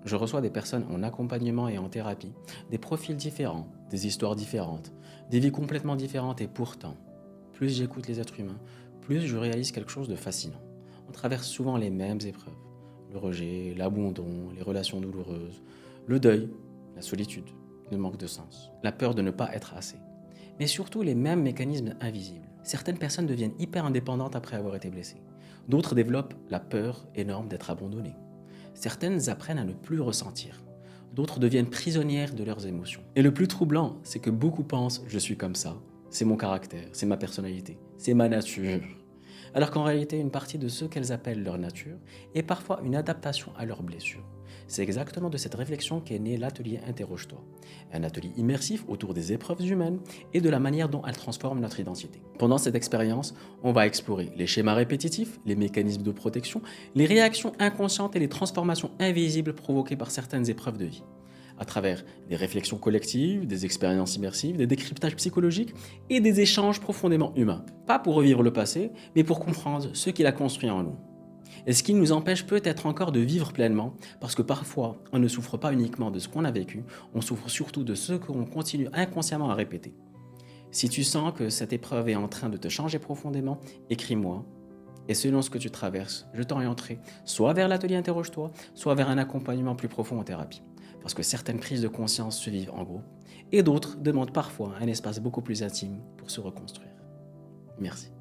Je reçois des personnes en accompagnement et en thérapie, des profils différents, des histoires différentes, des vies complètement différentes et pourtant, plus j'écoute les êtres humains, plus je réalise quelque chose de fascinant. On traverse souvent les mêmes épreuves. Le rejet, l'abandon, les relations douloureuses, le deuil, la solitude, le manque de sens, la peur de ne pas être assez. Mais surtout les mêmes mécanismes invisibles. Certaines personnes deviennent hyper indépendantes après avoir été blessées. D'autres développent la peur énorme d'être abandonnées. Certaines apprennent à ne plus ressentir. D'autres deviennent prisonnières de leurs émotions. Et le plus troublant, c'est que beaucoup pensent «je suis comme ça, c'est mon caractère, c'est ma personnalité, c'est ma nature». Alors qu'en réalité, une partie de ce qu'elles appellent leur nature est parfois une adaptation à leurs blessures. C'est exactement de cette réflexion qu'est né l'atelier Interroge-toi, un atelier immersif autour des épreuves humaines et de la manière dont elles transforment notre identité. Pendant cette expérience, on va explorer les schémas répétitifs, les mécanismes de protection, les réactions inconscientes et les transformations invisibles provoquées par certaines épreuves de vie. À travers des réflexions collectives, des expériences immersives, des décryptages psychologiques et des échanges profondément humains. Pas pour revivre le passé, mais pour comprendre ce qu'il a construit en nous. Et ce qui nous empêche peut-être encore de vivre pleinement, parce que parfois, on ne souffre pas uniquement de ce qu'on a vécu, on souffre surtout de ce qu'on continue inconsciemment à répéter. Si tu sens que cette épreuve est en train de te changer profondément, écris-moi. Et selon ce que tu traverses, je t'orienterai soit vers l'atelier Interroge-toi, soit vers un accompagnement plus profond en thérapie. Parce que certaines prises de conscience se vivent en groupe, et d'autres demandent parfois un espace beaucoup plus intime pour se reconstruire. Merci.